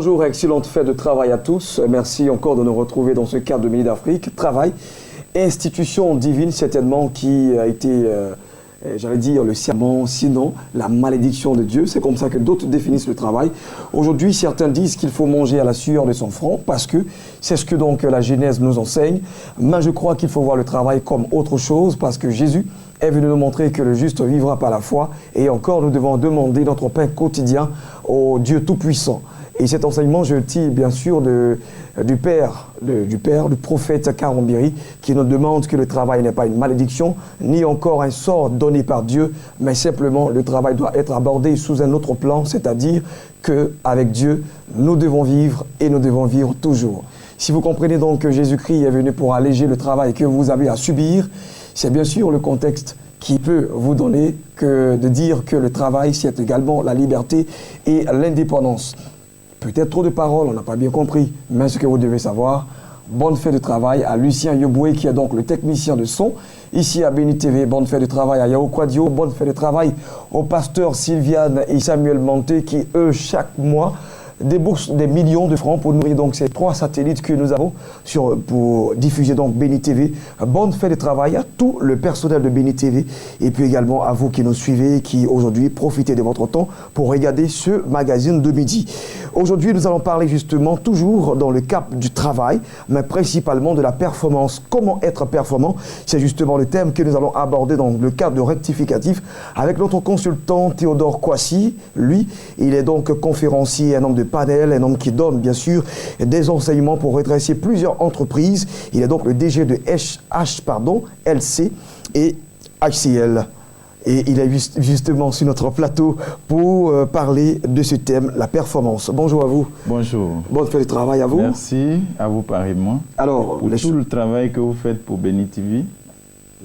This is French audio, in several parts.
bonjour et excellente fête de travail à tous. Merci encore de nous retrouver dans ce cadre de Midi d'Afrique. Travail, institution divine certainement qui a été, j'allais dire, le serment, sinon la malédiction de Dieu. C'est comme ça que d'autres définissent le travail. Aujourd'hui, certains disent qu'il faut manger à la sueur de son front parce que c'est ce que donc la Genèse nous enseigne. Mais je crois qu'il faut voir le travail comme autre chose parce que Jésus est venu nous montrer que le juste vivra par la foi. Et encore, nous devons demander notre pain quotidien au Dieu Tout-Puissant. Et cet enseignement, je le tire bien sûr du prophète Karambiri, qui nous demande que le travail n'est pas une malédiction, ni encore un sort donné par Dieu, mais simplement le travail doit être abordé sous un autre plan, c'est-à-dire qu'avec Dieu, nous devons vivre et nous devons vivre toujours. Si vous comprenez donc que Jésus-Christ est venu pour alléger le travail que vous avez à subir, c'est bien sûr le contexte qui peut vous donner que de dire que le travail, c'est également la liberté et l'indépendance. Peut-être trop de paroles, on n'a pas bien compris, mais ce que vous devez savoir, bonne fête de travail à Lucien Yoboué, qui est donc le technicien de son, ici à Béni TV, bonne fête de travail à Yao Quadio, bonne fête de travail aux pasteurs Sylviane et Samuel Manté, qui eux, chaque mois, déboursent des millions de francs pour nourrir donc ces 3 satellites que nous avons pour diffuser donc Béni TV. Bonne fête de travail à tout le personnel de Béni TV et puis également à vous qui nous suivez, qui aujourd'hui profitez de votre temps pour regarder ce magazine de midi. Aujourd'hui, nous allons parler justement toujours dans le cap du travail, mais principalement de la performance. Comment être performant? C'est justement le thème que nous allons aborder dans le cadre de rectificatif avec notre consultant Théodore Kwasi. Lui, il est donc conférencier, un homme de panel, un homme qui donne bien sûr des enseignements pour redresser plusieurs entreprises. Il est donc le DG de LC et HCL. Et il est justement sur notre plateau pour parler de ce thème, la performance. Bonjour à vous. Bonjour. Bonne fête de travail à vous. Merci, à vous pareillement. Alors, pour tout le travail que vous faites pour Béni TV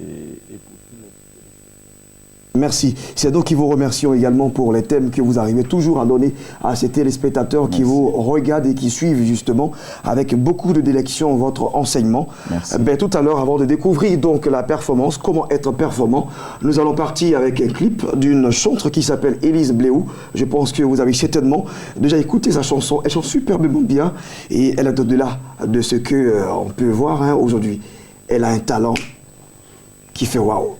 et pour tout le... Merci. C'est donc qui vous remercions également pour les thèmes que vous arrivez toujours à donner à ces téléspectateurs. Merci. Qui vous regardent et qui suivent justement avec beaucoup de délection votre enseignement. Merci. Tout à l'heure, avant de découvrir donc la performance, comment être performant, nous allons partir avec un clip d'une chanteuse qui s'appelle Élise Bléou. Je pense que vous avez certainement déjà écouté sa chanson. Elle chante superbement bien et elle est au-delà de ce qu'on peut voir aujourd'hui. Elle a un talent qui fait waouh.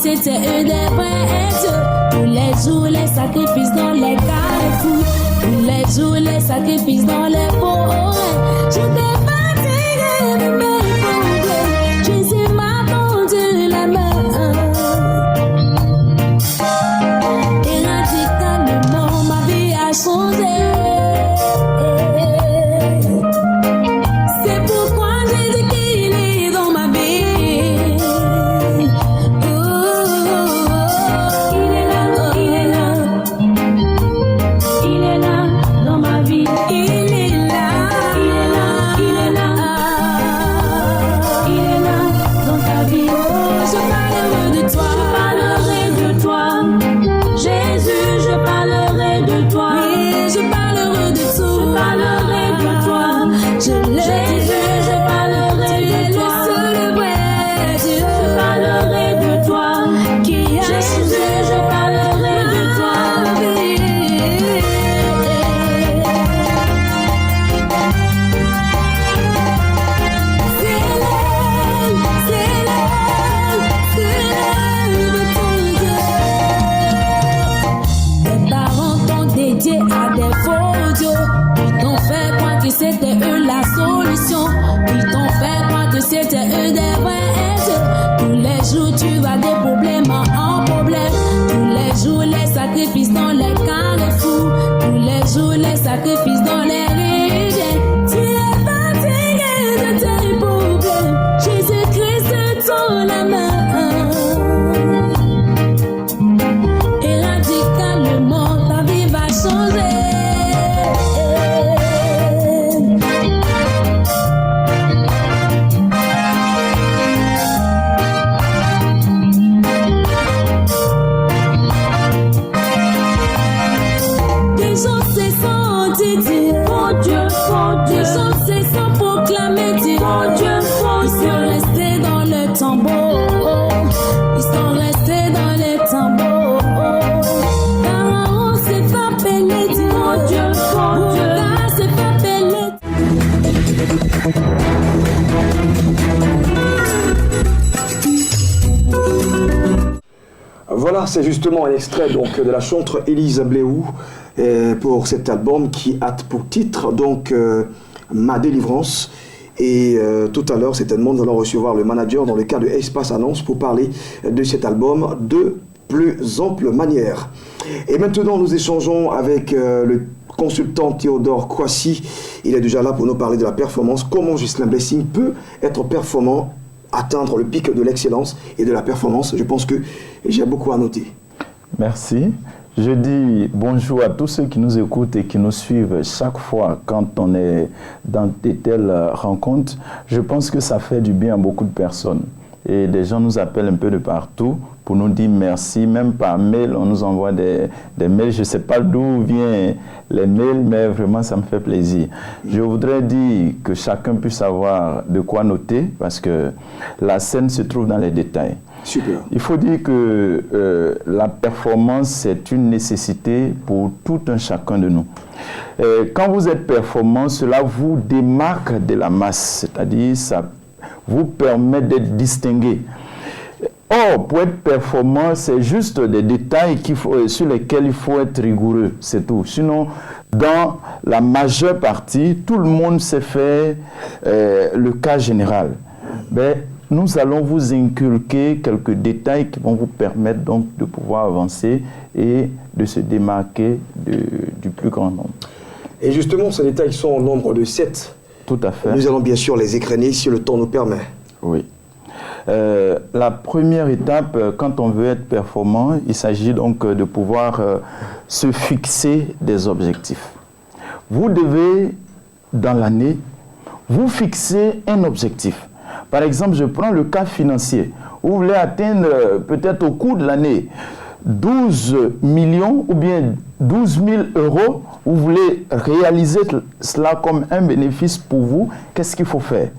C'était eux des prêtres. Tous les jours les sacrifices dans les carrefours. Tous les jours les sacrifices dans les forêts. J'étais fatiguée de mes problèmes. Jésus m'a tendu la main. Et radicalement ma vie a changé. C'est pourquoi Jésus qu'il est dans ma vie. Dans les carrefours, tous les jours les sacrifices dans les rivières. Tu es fatigué de tes problèmes. sortis dire bon Dieu, ils sont cessants proclamer dire bon Dieu, ils sont restés dans le tombeau, ils sont restés dans les tombeaux. Pharaon s'est fait appeler dire bon Dieu, Bouddha s'est fait appeler. Voilà, c'est justement un extrait donc de la chanteuse Élise Bléou pour cet album qui a pour titre donc Ma délivrance. Et tout à l'heure, certainement, nous allons recevoir le manager dans le cadre de Espace Annonce pour parler de cet album de plus ample manière. Et maintenant, nous échangeons avec le consultant Théodore Kouassi. Il est déjà là pour nous parler de la performance. Comment Ghislain Blessing peut être performant, atteindre le pic de l'excellence et de la performance. Je pense que j'ai beaucoup à noter. Merci. Je dis bonjour à tous ceux qui nous écoutent et qui nous suivent chaque fois quand on est dans de telles rencontres. Je pense que ça fait du bien à beaucoup de personnes. Et des gens nous appellent un peu de partout pour nous dire merci. Même par mail, on nous envoie des mails. Je ne sais pas d'où viennent les mails, mais vraiment, ça me fait plaisir. Je voudrais dire que chacun puisse avoir de quoi noter parce que la scène se trouve dans les détails. Super. Il faut dire que la performance, c'est une nécessité pour tout un chacun de nous. Quand vous êtes performant, cela vous démarque de la masse, c'est-à-dire ça vous permet d'être distingué. Or, pour être performant, c'est juste des détails sur lesquels il faut être rigoureux, c'est tout. Sinon, dans la majeure partie, tout le monde sait faire le cas général. Mais nous allons vous inculquer quelques détails qui vont vous permettre donc de pouvoir avancer et de se démarquer du plus grand nombre. Et justement, ces détails sont au nombre de 7. Tout à fait. Nous allons bien sûr les écraner si le temps nous permet. Oui. La première étape, quand on veut être performant, il s'agit donc de pouvoir se fixer des objectifs. Vous devez, dans l'année, vous fixer un objectif. Par exemple, je prends le cas financier. Vous voulez atteindre peut-être au cours de l'année 12 millions ou bien 12 000 euros. Vous voulez réaliser cela comme un bénéfice pour vous. Qu'est-ce qu'il faut faire?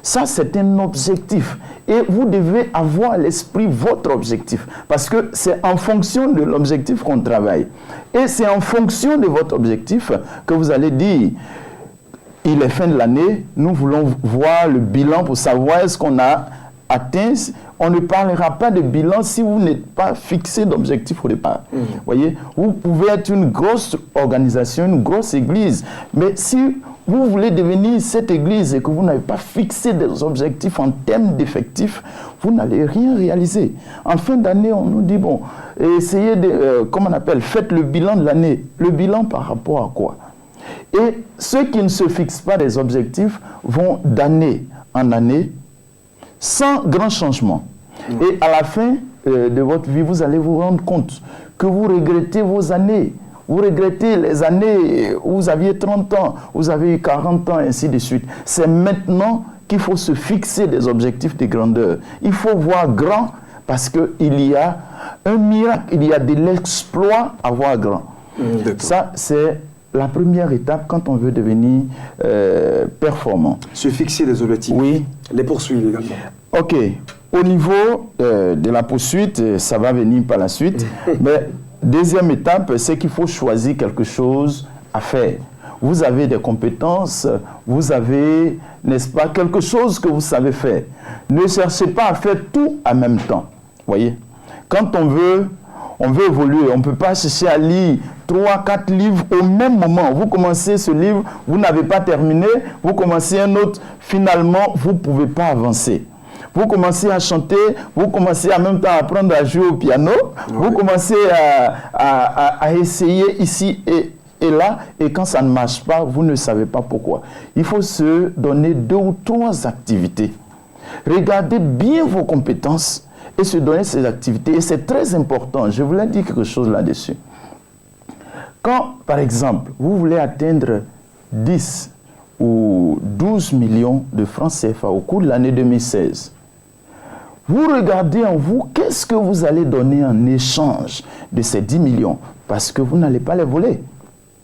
Ça, c'est un objectif. Et vous devez avoir à l'esprit votre objectif. Parce que c'est en fonction de l'objectif qu'on travaille. Et c'est en fonction de votre objectif que vous allez dire, il est fin de l'année, nous voulons voir le bilan pour savoir est-ce qu'on a atteint. On ne parlera pas de bilan si vous n'êtes pas fixé d'objectif au départ. Voyez, vous pouvez être une grosse organisation, une grosse église, mais si vous voulez devenir cette église et que vous n'avez pas fixé des objectifs en termes d'effectifs, vous n'allez rien réaliser. En fin d'année, on nous dit, bon, essayez de, comment on appelle, faites le bilan de l'année. Le bilan par rapport à quoi? Et ceux qui ne se fixent pas des objectifs vont d'année en année sans grand changement. Et à la fin de votre vie, vous allez vous rendre compte que vous regrettez vos années. Vous regrettez les années où vous aviez 30 ans, vous avez eu 40 ans, et ainsi de suite. C'est maintenant qu'il faut se fixer des objectifs de grandeur. Il faut voir grand parce qu'il y a un miracle, il y a de l'exploit à voir grand. Ça, c'est la première étape quand on veut devenir performant. Se fixer des objectifs. Oui. Les poursuivre également. Ok. Au niveau de la poursuite, ça va venir par la suite. Mais deuxième étape, c'est qu'il faut choisir quelque chose à faire. Vous avez des compétences, vous avez, n'est-ce pas, quelque chose que vous savez faire. Ne cherchez pas à faire tout en même temps. Voyez, quand on veut évoluer, on ne peut pas chercher à lire 3-4 livres au même moment. Vous commencez ce livre, vous n'avez pas terminé, vous commencez un autre, finalement, vous ne pouvez pas avancer. Vous commencez à chanter, vous commencez en même temps à apprendre à jouer au piano, vous commencez à essayer ici et là, et quand ça ne marche pas, vous ne savez pas pourquoi. Il faut se donner 2 ou 3 activités. Regardez bien vos compétences et se donner ces activités. Et c'est très important, je voulais dire quelque chose là-dessus. Quand, par exemple, vous voulez atteindre 10 ou 12 millions de francs CFA au cours de l'année 2016, vous regardez en vous, qu'est-ce que vous allez donner en échange de ces 10 millions? Parce que vous n'allez pas les voler.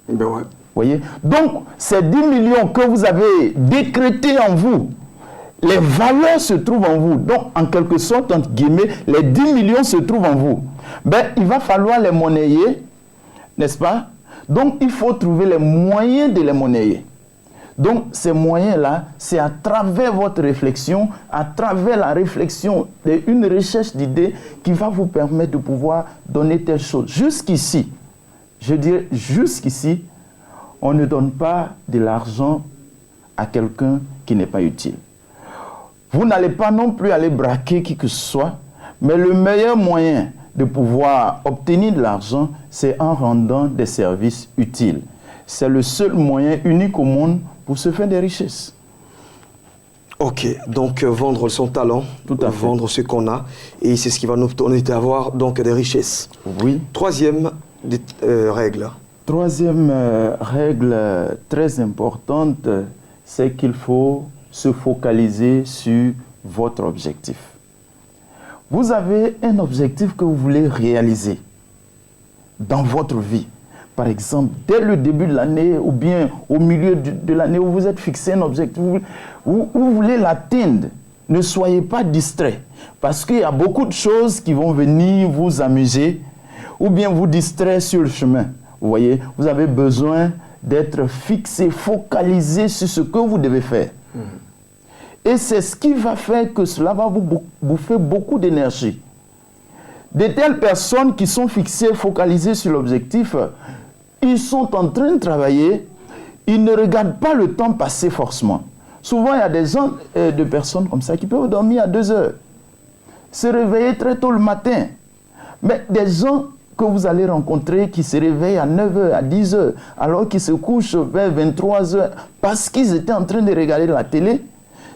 Ben ouais. Voyez? Donc, ces 10 millions que vous avez décrétés en vous, les valeurs se trouvent en vous. Donc, en quelque sorte, entre guillemets, les 10 millions se trouvent en vous. Ben, il va falloir les monnayer, n'est-ce pas? Donc, il faut trouver les moyens de les monnayer. Donc, ces moyens-là, c'est à travers votre réflexion, à travers la réflexion d'une recherche d'idées qui va vous permettre de pouvoir donner telle chose. Jusqu'ici, je dirais, jusqu'ici, on ne donne pas de l'argent à quelqu'un qui n'est pas utile. Vous n'allez pas non plus aller braquer qui que ce soit, mais le meilleur moyen de pouvoir obtenir de l'argent, c'est en rendant des services utiles. C'est le seul moyen unique au monde pour se faire des richesses. Ok, donc vendre son talent, Tout à fait. vendre ce qu'on a, et c'est ce qui va nous permettre d'avoir donc des richesses. Oui. Troisième règle. Troisième règle très importante, c'est qu'il faut se focaliser sur votre objectif. Vous avez un objectif que vous voulez réaliser dans votre vie. Par exemple, dès le début de l'année ou bien au milieu de l'année où vous êtes fixé un objectif, vous voulez l'atteindre. Ne soyez pas distrait parce qu'il y a beaucoup de choses qui vont venir vous amuser ou bien vous distraire sur le chemin. Vous voyez, vous avez besoin d'être fixé, focalisé sur ce que vous devez faire. Et c'est ce qui va faire que cela va vous bouffer beaucoup d'énergie. De telles personnes qui sont fixées, focalisées sur l'objectif, ils sont en train de travailler, ils ne regardent pas le temps passer forcément. Souvent, il y a des gens, de personnes comme ça qui peuvent dormir à 2 heures, se réveiller très tôt le matin. Mais des gens que vous allez rencontrer qui se réveillent à 9 heures, à 10 heures, alors qu'ils se couchent vers 23 heures parce qu'ils étaient en train de regarder la télé,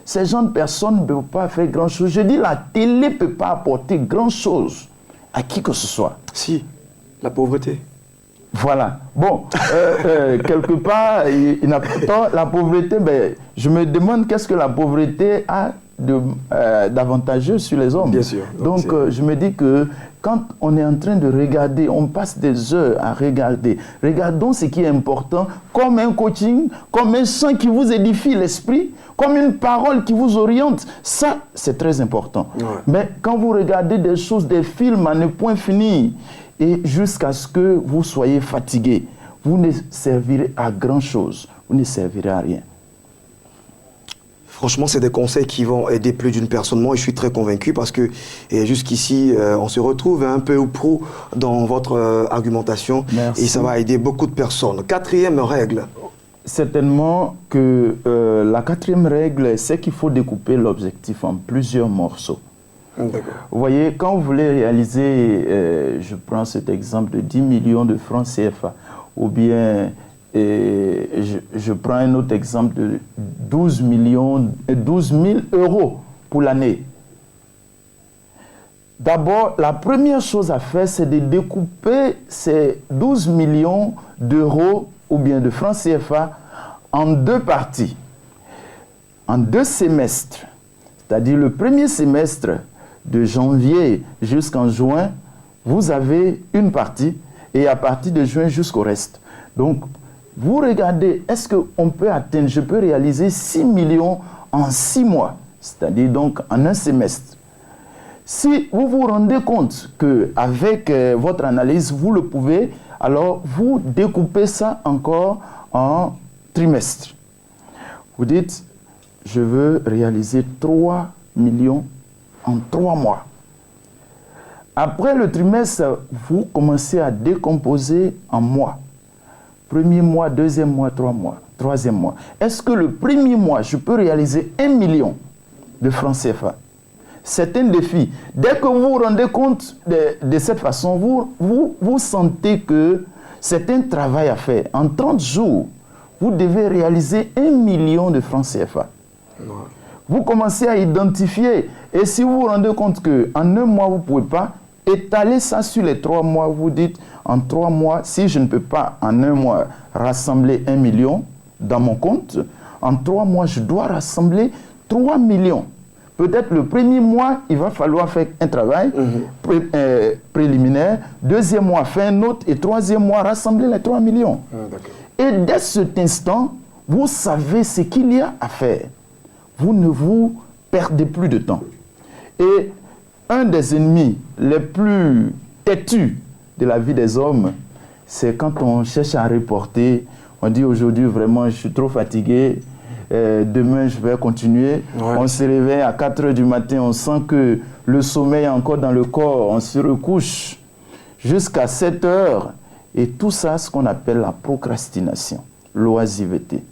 ces gens de personnes ne peuvent pas faire grand-chose. Je dis, la télé ne peut pas apporter grand-chose à qui que ce soit. Si, la pauvreté. Voilà. Bon, quelque part, il n'a pas tort. La pauvreté, ben, je me demande qu'est-ce que la pauvreté a d'avantageux sur les hommes. Bien sûr. Donc, je me dis que quand on est en train de regarder, on passe des heures à regarder. Regardons ce qui est important, comme un coaching, comme un chant qui vous édifie l'esprit, comme une parole qui vous oriente. Ça, c'est très important. Ouais. Mais quand vous regardez des choses, des films à ne point finir, et jusqu'à ce que vous soyez fatigué, vous ne servirez à grand-chose. Vous ne servirez à rien. Franchement, c'est des conseils qui vont aider plus d'une personne. Moi, je suis très convaincu parce que jusqu'ici, on se retrouve un peu ou prou dans votre argumentation. Merci. Et ça va aider beaucoup de personnes. Quatrième règle. Certainement que la quatrième règle, c'est qu'il faut découper l'objectif en plusieurs morceaux. D'accord. Vous voyez, quand vous voulez réaliser, je prends cet exemple de 10 millions de francs CFA, ou bien je prends un autre exemple de 12 000 euros pour l'année. D'abord, la première chose à faire, c'est de découper ces 12 millions d'euros ou bien de francs CFA en 2 parties, en 2 semestres. C'est-à-dire le premier semestre de janvier jusqu'en juin, vous avez une partie et à partir de juin jusqu'au reste. Donc, vous regardez, est-ce qu'on peut atteindre, je peux réaliser 6 millions en 6 mois, c'est-à-dire donc en un semestre. Si vous vous rendez compte qu'avec votre analyse, vous le pouvez, alors vous découpez ça encore en trimestres. Vous dites, je veux réaliser 3 millions en 3 mois. Après le trimestre, vous commencez à décomposer en mois. Premier mois, deuxième mois, 3 mois, troisième mois. Est-ce que le premier mois, je peux réaliser 1 million de francs CFA? C'est un défi. Dès que vous vous rendez compte de cette façon, vous sentez que c'est un travail à faire. En 30 jours, vous devez réaliser 1 million de francs CFA. Ouais. Vous commencez à identifier. Et si vous vous rendez compte qu'en 1 mois, vous ne pouvez pas, étaler ça sur les 3 mois. Vous dites, en 3 mois, si je ne peux pas en 1 mois rassembler 1 million dans mon compte, en 3 mois, je dois rassembler 3 millions. Peut-être le premier mois, il va falloir faire un travail préliminaire. Deuxième mois, faire un autre. Et troisième mois, rassembler les 3 millions. Et dès cet instant, vous savez ce qu'il y a à faire. Vous ne vous perdez plus de temps. Et un des ennemis les plus têtus de la vie des hommes, c'est quand on cherche à reporter, on dit aujourd'hui vraiment je suis trop fatigué, demain je vais continuer. Ouais. On se réveille à 4 h du matin, on sent que le sommeil est encore dans le corps, on se recouche jusqu'à 7 h. Et tout ça, ce qu'on appelle la procrastination, l'oisiveté.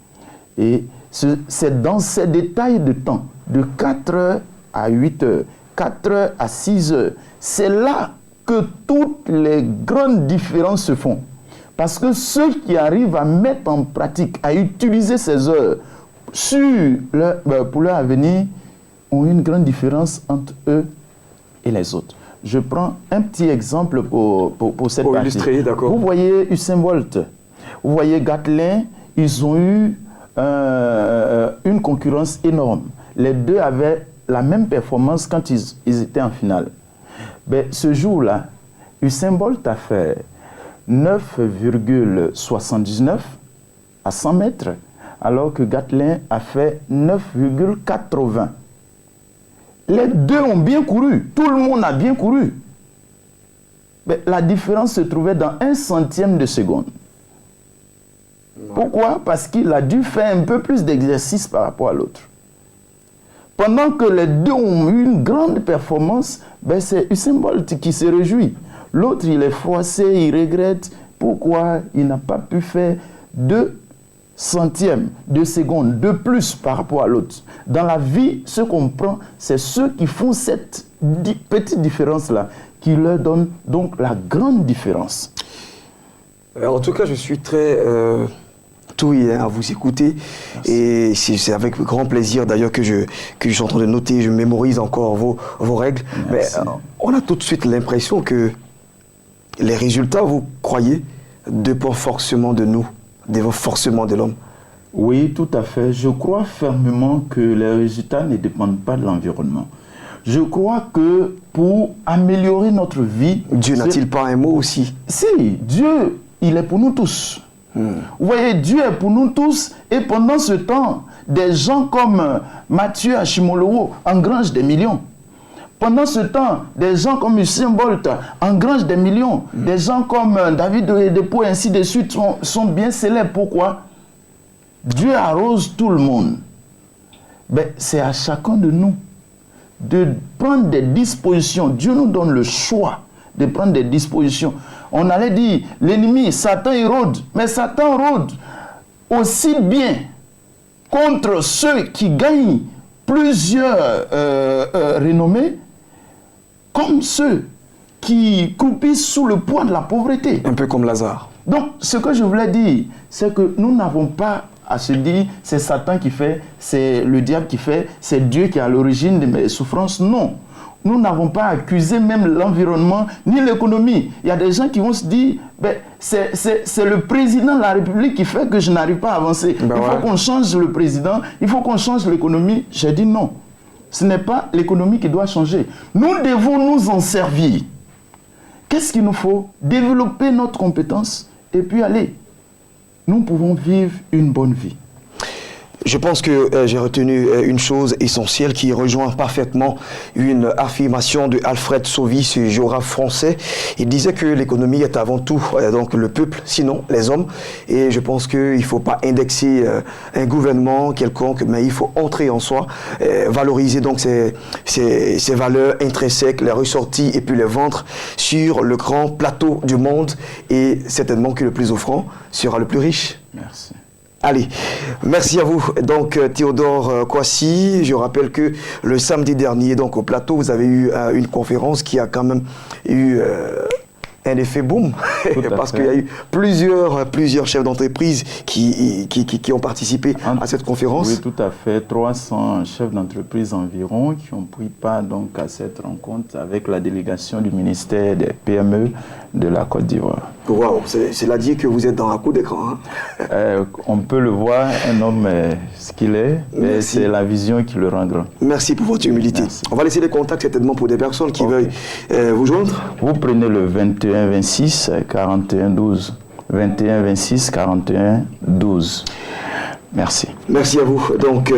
Et c'est dans ces détails de temps, de 4 h à 8 h, 4 h à 6 h, c'est là que toutes les grandes différences se font. Parce que ceux qui arrivent à mettre en pratique, à utiliser ces heures pour leur avenir, ont une grande différence entre eux et les autres. Je prends un petit exemple pour cette partie. Illustrer, d'accord. Vous voyez Usain Bolt, vous voyez Gatlin, ils ont eu une concurrence énorme. Les deux avaient la même performance quand ils étaient en finale. Mais ce jour-là, Usain Bolt a fait 9,79 à 100 mètres, alors que Gatlin a fait 9,80. Les deux ont bien couru, tout le monde a bien couru. Mais la différence se trouvait dans 1 centième de seconde. Pourquoi? Parce qu'il a dû faire un peu plus d'exercice par rapport à l'autre. Pendant que les deux ont eu une grande performance, c'est Usain Bolt qui se réjouit. L'autre, il est froissé, il regrette. Pourquoi il n'a pas pu faire 2 centièmes de seconde de plus par rapport à l'autre? Dans la vie, ce qu'on prend, c'est ceux qui font cette petite différence-là, qui leur donne donc la grande différence. En tout cas, je suis très touillé à vous écouter. Merci. Et c'est avec grand plaisir d'ailleurs que je suis en train de noter, je mémorise encore vos règles. Merci. Mais on a tout de suite l'impression que les résultats, vous croyez, dépendent forcément de nous, forcément de l'homme. Oui, tout à fait. Je crois fermement que les résultats ne dépendent pas de l'environnement. Je crois que pour améliorer notre vie... Dieu n'a-t-il pas un mot aussi? Si, Dieu, il est pour nous tous. Vous voyez, Dieu est pour nous tous. Et pendant ce temps, des gens comme Mathieu Achimolowo engrangent des millions. Pendant ce temps, des gens comme Usain Bolt engrangent des millions. Des gens comme David Oyedepo et ainsi de suite sont bien célèbres. Pourquoi? Dieu arrose tout le monde. C'est à chacun de nous de prendre des dispositions. Dieu nous donne le choix de prendre des dispositions. On allait dire, l'ennemi, Satan, il rôde. Mais Satan rôde aussi bien contre ceux qui gagnent plusieurs renommées, comme ceux qui croupissent sous le poids de la pauvreté. Un peu comme Lazare. Donc, ce que je voulais dire, c'est que nous n'avons pas à se dire, c'est Satan qui fait, c'est le diable qui fait, c'est Dieu qui est à l'origine de mes souffrances. Non. Nous n'avons pas accusé même l'environnement ni l'économie. Il y a des gens qui vont se dire, c'est le président de la République qui fait que je n'arrive pas à avancer. Il faut qu'on change le président, il faut qu'on change l'économie. J'ai dit non. Ce n'est pas l'économie qui doit changer. Nous devons nous en servir. Qu'est-ce qu'il nous faut? Développer notre compétence et puis aller. Nous pouvons vivre une bonne vie. Je pense que j'ai retenu une chose essentielle qui rejoint parfaitement une affirmation de Alfred Sauvy, ce géographe français. Il disait que l'économie est avant tout donc le peuple, sinon les hommes. Et je pense qu'il ne faut pas indexer un gouvernement quelconque, mais il faut entrer en soi, valoriser donc ces valeurs intrinsèques, les ressorties et puis les vendre sur le grand plateau du monde. Et certainement que le plus offrant sera le plus riche. Merci. Allez, merci à vous. Donc Théodore Kwasi, je rappelle que le samedi dernier, donc au plateau, vous avez eu une conférence qui a quand même eu un effet boom, parce qu'il y a eu plusieurs chefs d'entreprise qui ont participé à cette conférence. Oui, tout à fait. 300 chefs d'entreprise environ qui ont pris part donc à cette rencontre avec la délégation du ministère des PME de la Côte d'Ivoire. Waouh, c'est là dire que vous êtes dans la cour d'écran. Hein? On peut le voir, un homme ce qu'il est, mais c'est la vision qui le rend grand. Merci pour votre humilité. Merci. On va laisser les contacts certainement pour des personnes qui veulent vous joindre. Vous prenez le 21 26 41 12 21 26 41 12. Merci. Merci à vous. Donc,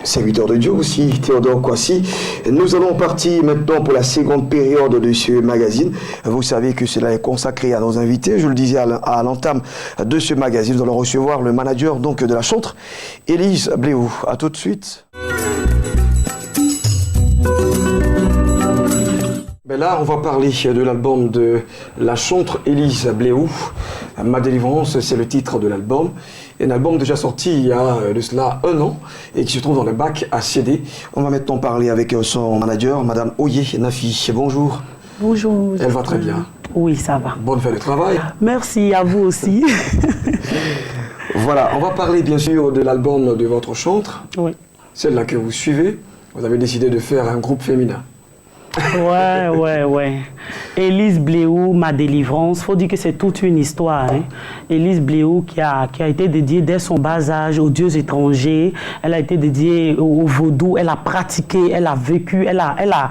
serviteur de Dieu aussi, Théodore Kwasi. Nous allons partir maintenant pour la seconde période de ce magazine. Vous savez que cela est consacré à nos invités. Je le disais à l'entame de ce magazine. Nous allons recevoir le manager donc, de la chantre, Élise Bléou. À tout de suite. Ben là, on va parler de l'album de la chantre Élise Bléou. Ma délivrance, c'est le titre de l'album. Un album déjà sorti il y a de cela 1 an et qui se trouve dans le bac à CD. On va maintenant parler avec son manager, Madame Oye Nafi. Bonjour. Bonjour. Elle va très bien. Oui, ça va. Bonne fin de travail. Merci à vous aussi. Voilà, on va parler bien sûr de l'album de votre chantre. Oui. Celle-là que vous suivez. Vous avez décidé de faire un groupe féminin. Ouais. Élise Bléou, ma délivrance. Faut dire que c'est toute une histoire. Hein. Élise Bléou qui a été dédiée dès son bas âge aux dieux étrangers. Elle a été dédiée au vaudou. Elle a pratiqué, elle a vécu, elle a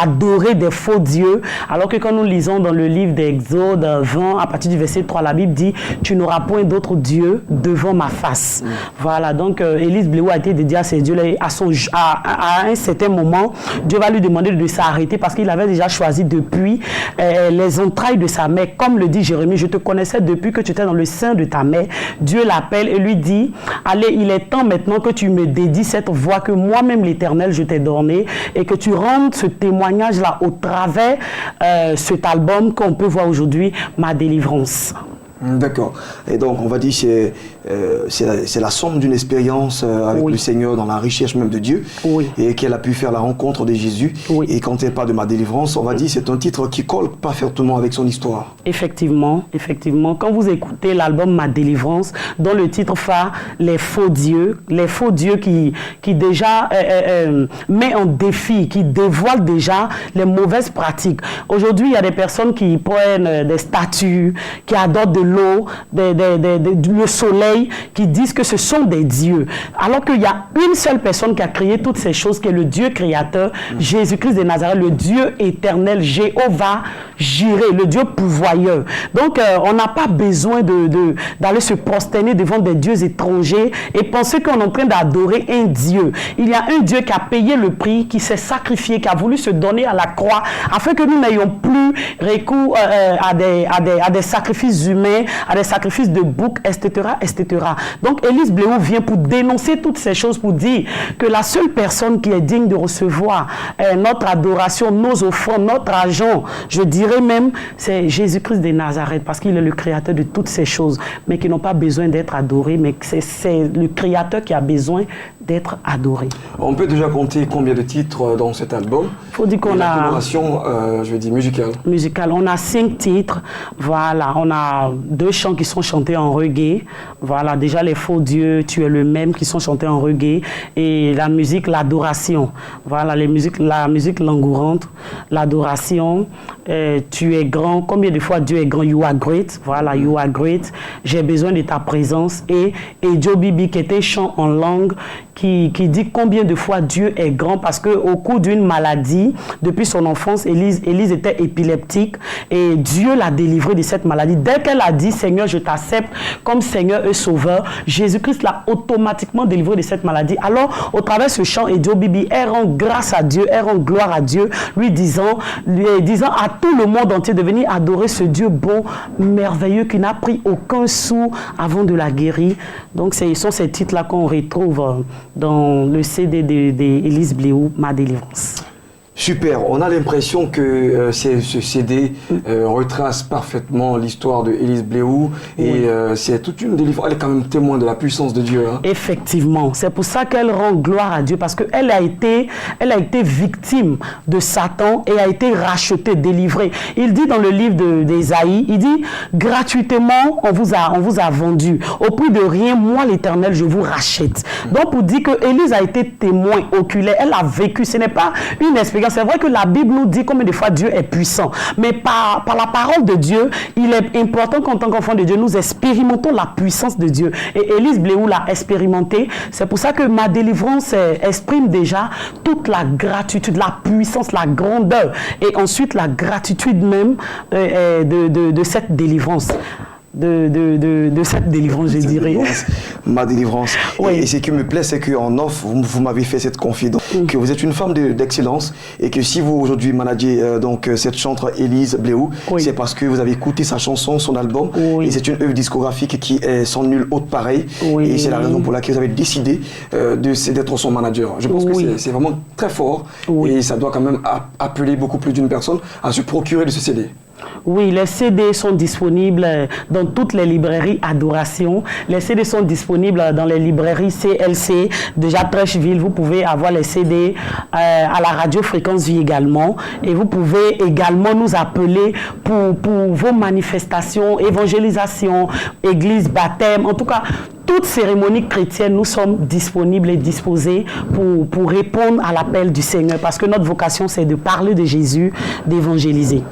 adoré des faux dieux. Alors que quand nous lisons dans le livre d'Exode 20, à partir du verset 3, la Bible dit « Tu n'auras point d'autre dieu devant ma face ». Voilà, donc Élise Bléou a été dédiée à ces dieux-là. À un certain moment, Dieu va lui demander de s'arrêter parce qu'il avait déjà choisi depuis les entrailles de sa mère. Comme le dit Jérémie, je te connaissais depuis que tu étais dans le sein de ta mère. Dieu l'appelle et lui dit, allez, il est temps maintenant que tu me dédies cette voix que moi-même l'Éternel je t'ai donnée et que tu rendes ce témoignage-là au travers cet album qu'on peut voir aujourd'hui, Ma délivrance. D'accord. Et donc, on va dire que c'est la somme d'une expérience avec le Seigneur dans la recherche même de Dieu. Oui. Et qu'elle a pu faire la rencontre de Jésus. Oui. Et quand elle parle de Ma délivrance, on va dire que c'est un titre qui colle parfaitement avec son histoire. Effectivement. Quand vous écoutez l'album Ma délivrance, dont le titre phare, les faux dieux qui déjà met en défi, qui dévoilent déjà les mauvaises pratiques. Aujourd'hui, il y a des personnes qui prennent des statues, qui adorent de l'eau, le soleil, qui disent que ce sont des dieux. Alors qu'il y a une seule personne qui a créé toutes ces choses, qui est le Dieu créateur, Jésus-Christ de Nazareth, le Dieu éternel, Jéhovah Jireh, le Dieu pourvoyeur. Donc, on n'a pas besoin d'aller se prosterner devant des dieux étrangers et penser qu'on est en train d'adorer un Dieu. Il y a un Dieu qui a payé le prix, qui s'est sacrifié, qui a voulu se donner à la croix, afin que nous n'ayons plus recours à des sacrifices humains, à des sacrifices de boucs, etc., etc. Donc, Élise Bléou vient pour dénoncer toutes ces choses, pour dire que la seule personne qui est digne de recevoir notre adoration, nos offrandes, notre argent, je dirais même, c'est Jésus-Christ de Nazareth, parce qu'il est le créateur de toutes ces choses, mais qui n'ont pas besoin d'être adorés, mais c'est le créateur qui a besoin d'être adoré. On peut déjà compter combien de titres dans cet album? Il faut dire qu'on a... La coloration, je vais dire musicale. Musicale. On a 5 titres. Voilà. On a 2 chants qui sont chantés en reggae. Voilà. Déjà, les faux dieux, tu es le même, qui sont chantés en reggae. Et la musique, l'adoration. Voilà. La musique langourante. L'adoration. Tu es grand. Combien de fois Dieu est grand? You are great. Voilà. You are great. J'ai besoin de ta présence. Et Joe Bibi, qui était un chant en langue, qui dit combien de fois Dieu est grand, parce qu'au cours d'une maladie, depuis son enfance, Élise était épileptique et Dieu l'a délivrée de cette maladie. Dès qu'elle a dit « Seigneur, je t'accepte comme Seigneur et Sauveur », Jésus-Christ l'a automatiquement délivrée de cette maladie. Alors, au travers de ce chant, Edio Bibi, elle rend grâce à Dieu, elle rend gloire à Dieu, lui disant à tout le monde entier de venir adorer ce Dieu bon, merveilleux, qui n'a pris aucun sou avant de la guérir. Donc, ce sont ces titres-là qu'on retrouve dans le CD d'Élise Bléou, Ma délivrance. Super, on a l'impression que ce CD retrace parfaitement l'histoire de Élise Bléou et c'est toute une délivrance. Elle est quand même témoin de la puissance de Dieu. Hein. Effectivement, c'est pour ça qu'elle rend gloire à Dieu, parce qu'elle a été victime de Satan et a été rachetée, délivrée. Il dit dans le livre d'Ésaïe, il dit gratuitement on vous a vendu. Au prix de rien, moi l'Éternel, je vous rachète. Donc pour dire que Élise a été témoin oculaire, elle a vécu, ce n'est pas une expérience. C'est vrai que la Bible nous dit combien de fois Dieu est puissant. Mais par la parole de Dieu, il est important qu'en tant qu'enfant de Dieu, nous expérimentons la puissance de Dieu. Et Élise Bléou l'a expérimenté. C'est pour ça que Ma délivrance exprime déjà toute la gratitude, la puissance, la grandeur. Et ensuite la gratitude même de cette délivrance. de cette délivrance, je dirais. Ma délivrance. Oui. Et ce qui me plaît, c'est qu'en off, vous m'avez fait cette confidence, que vous êtes une femme d'excellence et que si vous aujourd'hui managez donc cette chanteuse Élise Bléou, oui. c'est parce que vous avez écouté sa chanson, son album, oui. et c'est une œuvre discographique qui est sans nul autre pareil. Oui. Et c'est la raison pour laquelle vous avez décidé d'être son manager. Je pense oui. que c'est vraiment très fort oui. et ça doit quand même appeler beaucoup plus d'une personne à se procurer de ce CD. Oui, les CD sont disponibles dans toutes les librairies Adoration. Les CD sont disponibles dans les librairies CLC, déjà Trècheville. Vous pouvez avoir les CD à la radio Fréquence Vie également. Et vous pouvez également nous appeler pour vos manifestations, évangélisation, église, baptême. En tout cas, toute cérémonie chrétienne, nous sommes disponibles et disposés pour répondre à l'appel du Seigneur. Parce que notre vocation, c'est de parler de Jésus, d'évangéliser.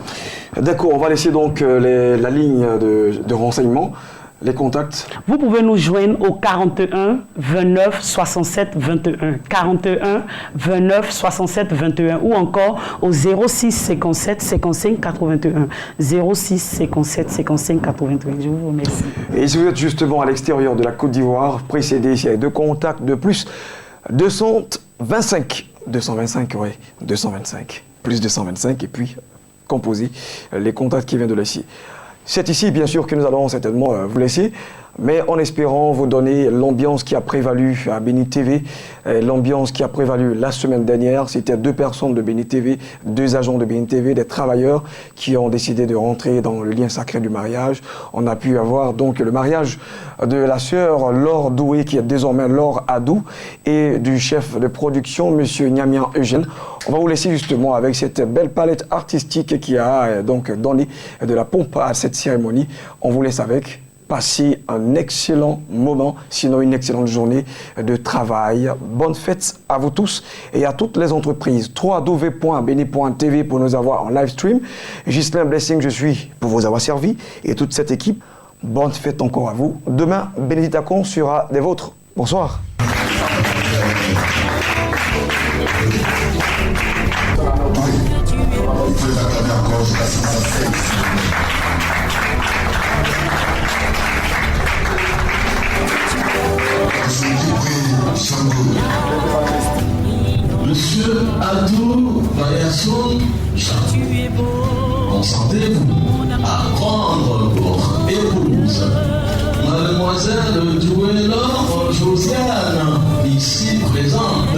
D'accord, on va laisser donc la ligne de renseignement, les contacts. Vous pouvez nous joindre au 41 29 67 21, 41 29 67 21 ou encore au 06 57 55 81, 06 57 55 81. Je vous remercie. Et si vous êtes justement à l'extérieur de la Côte d'Ivoire, précédé ici avec 2 contacts de plus, 225, oui, 225, plus 225 et puis composer les contacts qui viennent de laisser. C'est ici, bien sûr, que nous allons certainement vous laisser, mais en espérant vous donner l'ambiance qui a prévalu à Béni TV, l'ambiance qui a prévalu la semaine dernière. C'était 2 personnes de Béni TV, 2 agents de Béni TV, des travailleurs qui ont décidé de rentrer dans le lien sacré du mariage. On a pu avoir donc le mariage de la sœur Laure Doué, qui est désormais Laure Adou, et du chef de production, M. Niamian Eugène. On va vous laisser justement avec cette belle palette artistique qui a donc donné de la pompe à cette cérémonie. On vous laisse avec. Passez un excellent moment, sinon une excellente journée de travail. Bonne fête à vous tous et à toutes les entreprises. www.beni.tv pour nous avoir en live stream. Ghislain Blessing, je suis pour vous avoir servi et toute cette équipe. Bonne fête encore à vous. Demain, Bénédictacon sera des vôtres. Bonsoir. Monsieur Adou Bayassoun Jean, consentez-vous à prendre pour épouse Mademoiselle Doué-Laure Josiane, ici présente.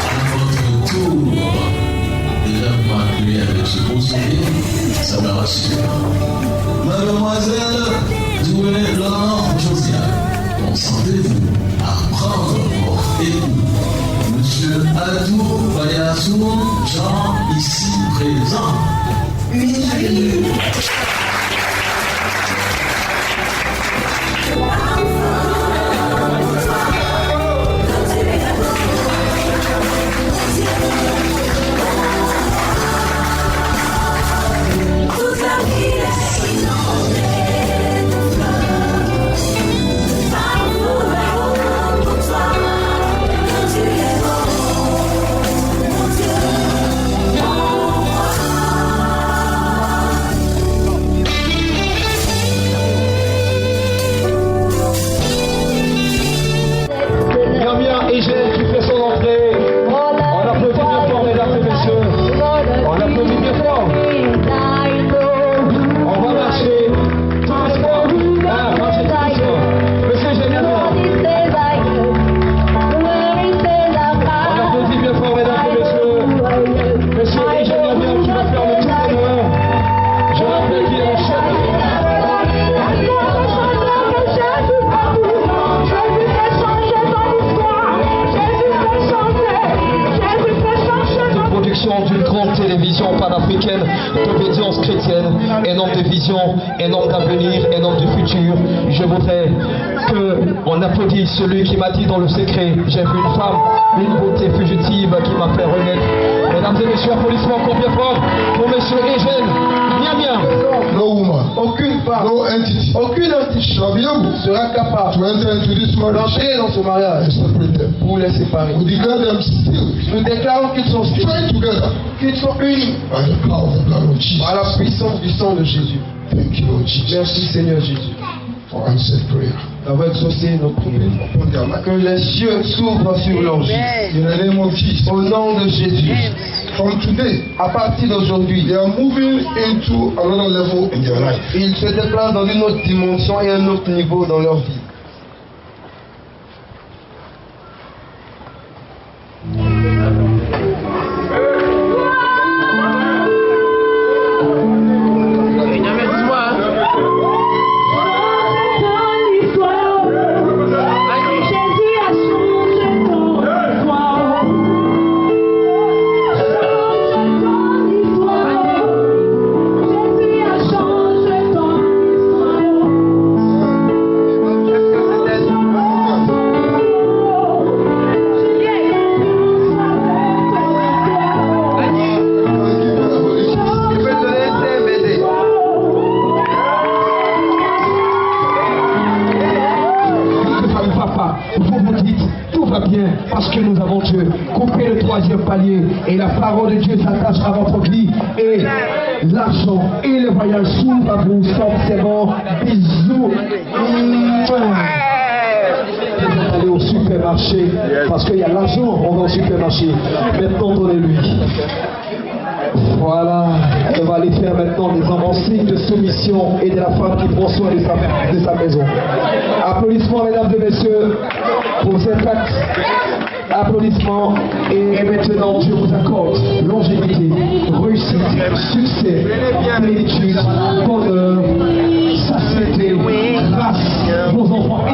À votre tour, déjà vous m'accueillez avec ce beau sourire, ça me rassure. Mademoiselle Doué-Laure Josiane, consentez-vous à prendre pour époux Monsieur Adou Bayassoun Jean, ici présent. Oui. D'une grande télévision panafricaine d'obédience chrétienne, un homme de vision, un homme d'avenir, un homme du futur. Je voudrais qu'on applaudisse celui qui m'a dit dans le secret, j'ai vu une femme, une beauté fugitive qui m'a fait renaître. Mesdames et messieurs, applaudissements encore bien fort. pour monsieur Eugène Niamia. No woman, Aucune femme, no entity aucune entité shall be able sera capable to enter into this marriage d'entrer dans ce mariage and separate them. pour les séparer. We declare them still Nous déclarons qu'ils sont joined together qu'ils sont unis by the power of the blood of Jesus. par la puissance du sang de Jésus. Thank you, Lord Jesus, Merci Seigneur Jésus for answered prayer. d'avoir exaucé notre prière. Upon their life. Que les cieux s'ouvrent sur leur vie. In the name of Jesus. Au nom de Jésus. From today, À partir d'aujourd'hui, they are moving into another level in their life. ils se déplacent dans une autre dimension et un autre niveau dans leur vie. Parce que nous avons Dieu. Coupez le troisième palier et la parole de Dieu s'attache à votre vie et l'argent et le voyage s'ouvrent à vous. Forcément, bisous. Vous êtes allé au supermarché parce qu'il y a l'argent, on va au supermarché. Maintenant, donnez-lui. Voilà, on va aller faire maintenant des avancées de soumission et de la femme qui prend soin de sa maison. Applaudissements, mesdames et messieurs, pour cet acte. Applaudissements. Et maintenant, Dieu vous accorde longévité, réussite, succès, plénitude, bonheur, satiété, grâce. Vos enfants